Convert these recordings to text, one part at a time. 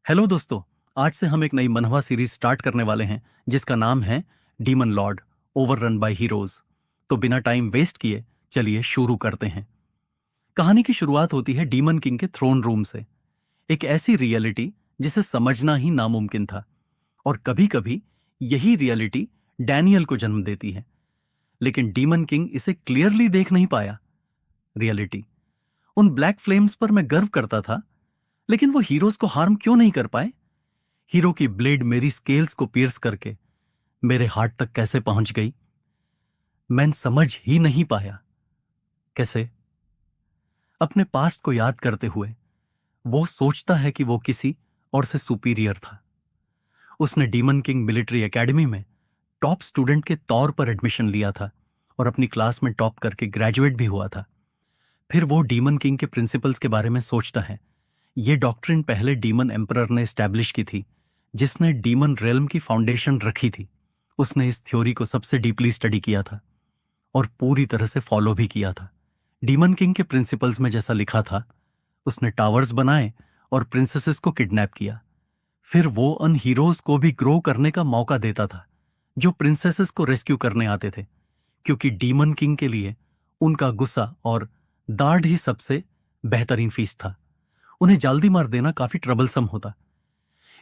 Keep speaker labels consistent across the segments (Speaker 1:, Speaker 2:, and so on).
Speaker 1: Hello दोस्तों। आज से हम एक नई मनहवा सीरीज स्टार्ट करने वाले हैं जिसका नाम है demon lord overrun by heroes. तो बिना टाइम वेस्ट किए चलिए शुरू करते हैं। कहानी की शुरुआत होती है डीमन किंग के थ्रोन रूम से, एक ऐसी रियलिटी जिसे समझना ही नामुमकिन था। और कभी कभी यही रियलिटी डैनियल को जन्म देती है, लेकिन डीमन किंग इसे क्लियरली देख नहीं पाया। रियलिटी उन ब्लैक फ्लेम्स पर मैं गर्व करता था, लेकिन वो हीरोज को हार्म क्यों नहीं कर पाए? हीरो की ब्लेड मेरी स्केल्स को पियर्स करके मेरे हार्ट तक कैसे पहुंच गई, मैं समझ ही नहीं पाया। कैसे? अपने पास्ट को याद करते हुए वो सोचता है कि वो किसी और से सुपीरियर था। उसने डीमन किंग मिलिट्री एकेडमी में टॉप स्टूडेंट के तौर पर एडमिशन लिया था और अपनी क्लास में टॉप करके ग्रेजुएट भी हुआ था। फिर वो डीमन किंग के प्रिंसिपल्स के बारे में सोचता है। ये डॉक्ट्रिन पहले डीमन एम्परर ने एस्टैब्लिश की थी, जिसने डीमन रेल्म की फाउंडेशन रखी थी। उसने इस थ्योरी को सबसे डीपली स्टडी किया था और पूरी तरह से फॉलो भी किया था। डीमन किंग के प्रिंसिपल्स में जैसा लिखा था, उसने टावर्स बनाए और प्रिंसेसेस को किडनैप किया। फिर वो उन हीरोज को भी ग्रो करने का मौका देता था जो प्रिंसेसेस को रेस्क्यू करने आते थे, क्योंकि डीमन किंग के लिए उनका गुस्सा और दाढ़ ही सबसे बेहतरीन फीस था। उन्हें जल्दी मार देना काफी ट्रबलसम होता,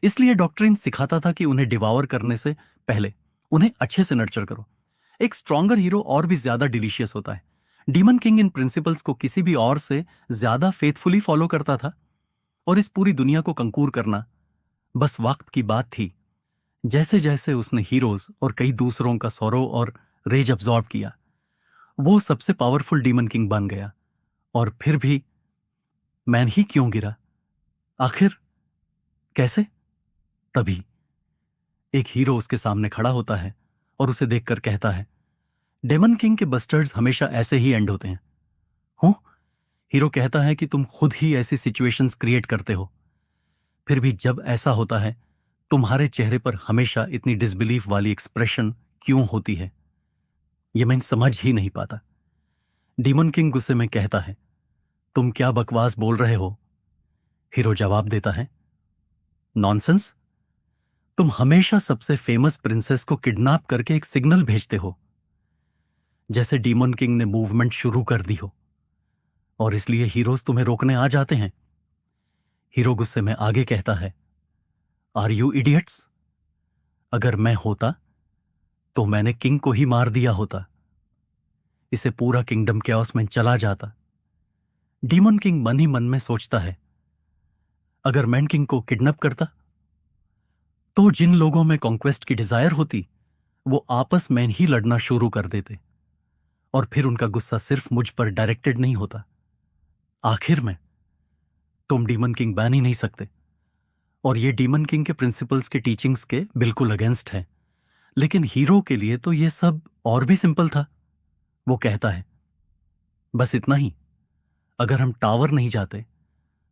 Speaker 1: इसलिए डॉक्ट्रिन सिखाता था कि उन्हें डिवावर करने से पहले उन्हें अच्छे से नर्चर करो। एक स्ट्रॉन्गर हीरो और भी ज्यादा डिलीशियस होता है। डीमन किंग इन प्रिंसिपल्स को किसी भी और से ज्यादा फेथफुली फॉलो करता था, और इस पूरी दुनिया को कंकूर करना बस वक्त की बात थी। जैसे जैसे उसने हीरोज और कई दूसरों का सौरव और रेज अब्सॉर्ब किया, वो सबसे पावरफुल डीमन किंग बन गया। और फिर भी मैन ही क्यों गिरा? आखिर कैसे? तभी एक हीरो उसके सामने खड़ा होता है और उसे देखकर कहता है, डेमन किंग के बस्टर्ड्स हमेशा ऐसे ही एंड होते हैं। हूं? हीरो कहता है कि तुम खुद ही ऐसी सिचुएशंस क्रिएट करते हो। फिर भी जब ऐसा होता है, तुम्हारे चेहरे पर हमेशा इतनी डिसबिलीफ वाली एक्सप्रेशन क्यों होती है? ये मैं समझ ही नहीं पाता। डीमन किंग गुस्से में कहता है, तुम क्या बकवास बोल रहे हो? हीरो जवाब देता है, नॉनसेंस। तुम हमेशा सबसे फेमस प्रिंसेस को किडनैप करके एक सिग्नल भेजते हो, जैसे डीमन किंग ने मूवमेंट शुरू कर दी हो, और इसलिए हीरोज तुम्हें रोकने आ जाते हैं। हीरो गुस्से में आगे कहता है, आर यू इडियट्स? अगर मैं होता तो मैंने किंग को ही मार दिया होता। इसे पूरा किंगडम कैओस में चला जाता। डीमन किंग मन ही मन में सोचता है, अगर मैन किंग को किडनैप करता तो जिन लोगों में कॉन्क्वेस्ट की डिजायर होती, वो आपस में ही लड़ना शुरू कर देते, और फिर उनका गुस्सा सिर्फ मुझ पर डायरेक्टेड नहीं होता। आखिर में तुम डीमन किंग बन ही नहीं सकते, और ये डीमन किंग के प्रिंसिपल्स के टीचिंग्स के बिल्कुल अगेंस्ट है। लेकिन हीरो के लिए तो ये सब और भी सिंपल था। वो कहता है, बस इतना ही। अगर हम टावर नहीं जाते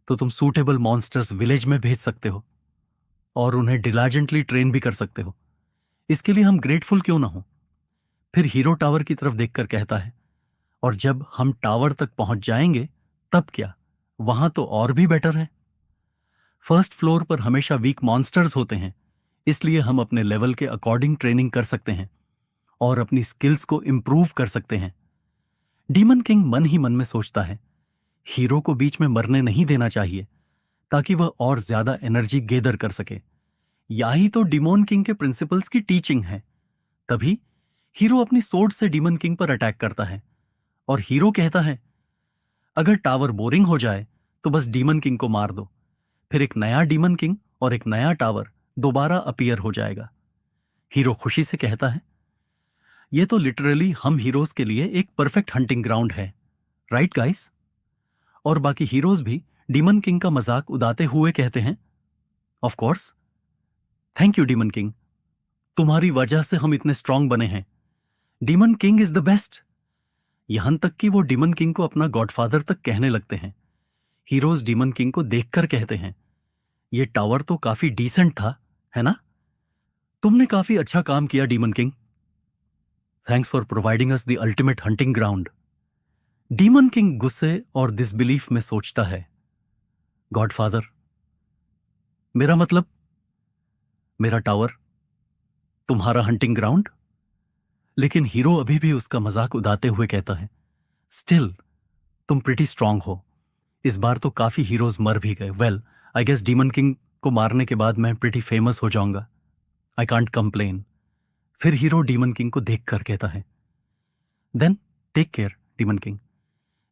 Speaker 1: तो तुम सूटेबल मॉन्स्टर्स विलेज में भेज सकते हो और उन्हें डिलीजेंटली ट्रेन भी कर सकते हो। इसके लिए हम ग्रेटफुल क्यों ना हो? फिर हीरो टावर की तरफ देखकर कहता है, और जब हम टावर तक पहुंच जाएंगे तब क्या? वहां तो और भी बेटर है। फर्स्ट फ्लोर पर हमेशा वीक मॉन्स्टर्स होते हैं, इसलिए हम अपने लेवल के अकॉर्डिंग ट्रेनिंग कर सकते हैं और अपनी स्किल्स को इंप्रूव कर सकते हैं। डीमन किंग मन ही मन में सोचता है, हीरो को बीच में मरने नहीं देना चाहिए, ताकि वह और ज्यादा एनर्जी गेदर कर सके। यही तो डीमन किंग के प्रिंसिपल्स की टीचिंग है। तभी हीरो अपनी सोर्ड से डीमन किंग पर अटैक करता है, और हीरो कहता है, अगर टावर बोरिंग हो जाए तो बस डीमन किंग को मार दो, फिर एक नया डीमन किंग और एक नया टावर दोबारा अपीयर हो जाएगा। हीरो खुशी से कहता है, ये तो लिटरली हम हीरोज के लिए एक परफेक्ट हंटिंग ग्राउंड है, राइट गाइस? और बाकी हीरोज भी डीमन किंग का मजाक उड़ाते हुए कहते हैं, of course, thank you demon king, तुम्हारी वजह से हम इतने स्ट्रांग बने हैं। Demon king is the best. यहां तक कि वो डीमन किंग को अपना गॉडफादर तक कहने लगते हैं। हीरोज डीमन किंग को देखकर कहते हैं, ये टावर तो काफी डिसेंट था, है ना? तुमने काफी अच्छा काम किया demon king. Thanks for providing us the ultimate hunting ground. Demon king गुस्से और डिसबिलीफ में सोचता है, गॉडफादर, मेरा मतलब मेरा टावर, तुम्हारा हंटिंग ग्राउंड। लेकिन हीरो अभी भी उसका मजाक उड़ाते हुए कहता है, स्टिल तुम प्रिटी स्ट्रांग हो। इस बार तो काफी हीरोज मर भी गए। Well, I guess demon king को मारने के बाद मैं प्रिटी फेमस हो जाऊंगा। I can't complain. फिर हीरो डीमन किंग को देखकर कहता है, then take care demon king.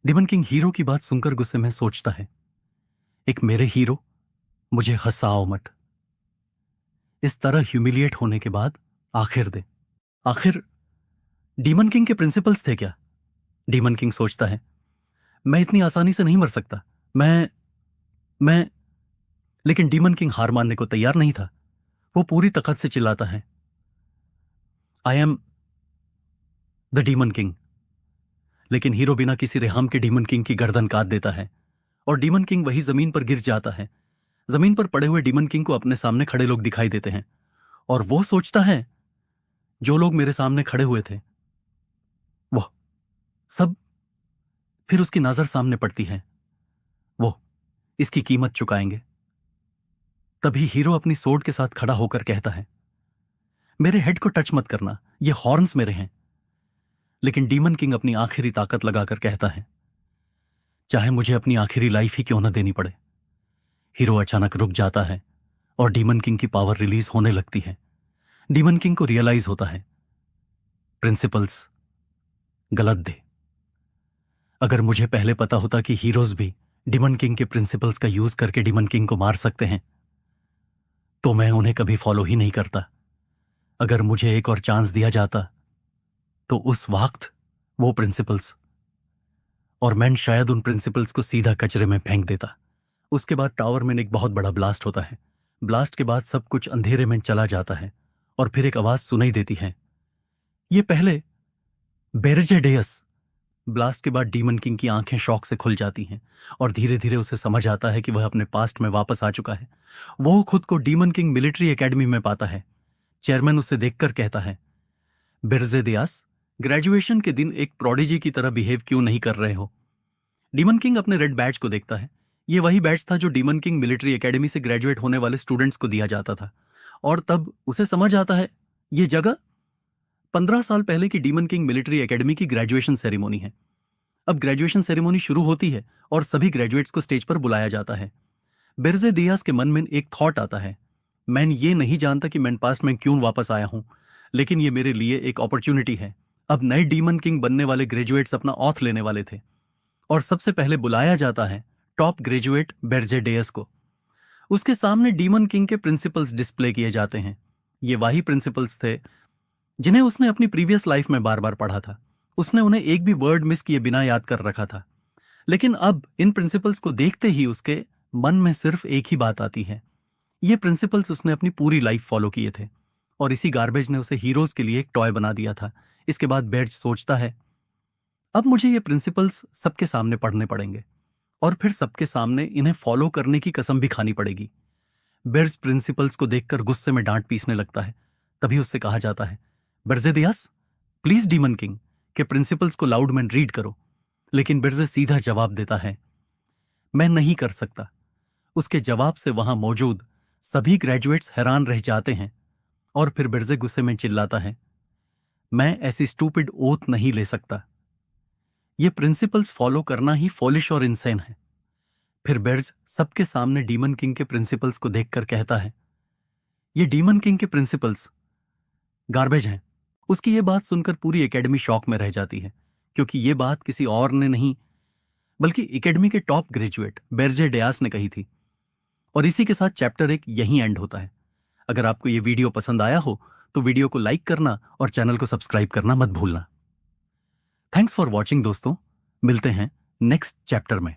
Speaker 1: Demon king hero की बात सुनकर गुस्से में सोचता है, एक मेरे हीरो मुझे हंसाओ मत। इस तरह ह्यूमिलिएट होने के बाद आखिर दे। आखिर डीमन किंग के प्रिंसिपल्स थे क्या? डीमन किंग सोचता है, मैं इतनी आसानी से नहीं मर सकता। मैं लेकिन डीमन किंग हार मानने को तैयार नहीं था। वो पूरी ताकत से चिल्लाता है, I am the demon king. लेकिन हीरो बिना किसी रेहाम के डीमन किंग की गर्दन काट देता है और डीमन किंग वही जमीन पर गिर जाता है। जमीन पर पड़े हुए डीमन किंग को अपने सामने खड़े लोग दिखाई देते हैं और वो सोचता है, जो लोग मेरे सामने खड़े हुए थे वो सब। फिर उसकी नजर सामने पड़ती है, वो इसकी कीमत चुकाएंगे। तभी हीरो अपनी सोर्ड के साथ खड़ा होकर कहता है, मेरे हेड को टच मत करना, ये हॉर्न्स मेरे हैं। लेकिन डीमन किंग अपनी आखिरी ताकत लगाकर कहता है, चाहे मुझे अपनी आखिरी लाइफ ही क्यों न देनी पड़े। हीरो अचानक रुक जाता है और डीमन किंग की पावर रिलीज होने लगती है। डीमन किंग को रियलाइज होता है, प्रिंसिपल्स गलत थे। अगर मुझे पहले पता होता कि हीरोज भी डीमन किंग के प्रिंसिपल्स का यूज करके डीमन किंग को मार सकते हैं, तो मैं उन्हें कभी फॉलो ही नहीं करता। अगर मुझे एक और चांस दिया जाता तो उस वक्त वो प्रिंसिपल्स और मैं शायद उन प्रिंसिपल्स को सीधा कचरे में फेंक देता। उसके बाद टावर में एक बहुत बड़ा ब्लास्ट होता है। ब्लास्ट के बाद सब कुछ अंधेरे में चला जाता है और फिर एक आवाज सुनाई देती है, ये पहले बेरजेडेयस। ब्लास्ट के बाद डीमन किंग की आंखें शॉक से खुल जाती हैं और धीरे धीरे उसे समझ आता है कि वह अपने पास्ट में वापस आ चुका है। वो खुद को डीमन किंग मिलिट्री एकेडमी में पाता है। चेयरमैन उसे देखकर कहता है, बेरजेडियास, ग्रेजुएशन के दिन एक प्रोडिजी की तरह बिहेव क्यों नहीं कर रहे हो? डीमन किंग अपने रेड बैज को देखता है। ये वही बैज था जो डीमन किंग मिलिट्री एकेडमी से ग्रेजुएट होने वाले स्टूडेंट्स को दिया जाता था। और तब उसे समझ आता है, ये जगह 15 साल पहले की डीमन किंग मिलिट्री एकेडमी की ग्रेजुएशन सेरेमनी है। अब ग्रेजुएशन सेरेमनी शुरू होती है और सभी ग्रेजुएट्स को स्टेज पर बुलाया जाता है। बेरजे दियास के मन में एक थॉट आता है, मैं ये नहीं जानता कि मैं पास्ट में क्यों वापस आया हूं, लेकिन ये मेरे लिए एक अपॉर्चुनिटी है। अब नए डीमन किंग बनने वाले ग्रेजुएट्स अपना ऑथ लेने वाले थे और सबसे पहले बुलाया जाता है टॉप ग्रेजुएट बेरजेडेयस को। उसके सामने डीमन किंग के प्रिंसिपल्स डिस्प्ले किए जाते हैं। ये वही प्रिंसिपल्स थे जिन्हें उसने अपनी प्रीवियस लाइफ में बार बार पढ़ा था। उसने उन्हें एक भी वर्ड मिस किए बिना याद कर रखा था। लेकिन अब इन प्रिंसिपल्स को देखते ही उसके मन में सिर्फ एक ही बात आती है, ये प्रिंसिपल्स उसने अपनी पूरी लाइफ फॉलो किए थे और इसी गार्बेज ने उसे हीरोज के लिए एक टॉय बना दिया था। इसके बाद बेर्ज सोचता है, अब मुझे ये प्रिंसिपल्स सबके सामने पढ़ने पड़ेंगे और फिर सबके सामने इन्हें फॉलो करने की कसम भी खानी पड़ेगी। बेर्ज प्रिंसिपल्स को देखकर गुस्से में डांट पीसने लगता है। तभी उससे कहा जाता है, बेरजेडियास, प्लीज डीमन किंग के प्रिंसिपल्स को लाउड में रीड करो। लेकिन बेर्जे सीधा जवाब देता है, मैं नहीं कर सकता। उसके जवाब से वहां मौजूद सभी ग्रेजुएट्स हैरान रह जाते हैं और फिर बेर्जे गुस्से में चिल्लाता है, मैं ऐसी स्टूपिड ओथ नहीं ले सकता। ये प्रिंसिपल्स फॉलो करना ही फॉलिश और इंसेन है। फिर बेर्ज सबके सामने डीमन किंग के प्रिंसिपल्स को देखकर कहता है, ये डीमन किंग के प्रिंसिपल्स गार्बेज हैं। उसकी ये बात सुनकर पूरी एकेडमी शॉक में रह जाती है, क्योंकि ये बात किसी और ने नहीं बल्कि एकेडमी के टॉप ग्रेजुएट बेरजेडियास ने कही थी। और इसी के साथ चैप्टर 1 यहीं एंड होता है। अगर आपको ये वीडियो पसंद आया हो तो वीडियो को लाइक करना और चैनल को सब्सक्राइब करना मत भूलना। थैंक्स फॉर वॉचिंग दोस्तों, मिलते हैं नेक्स्ट चैप्टर में।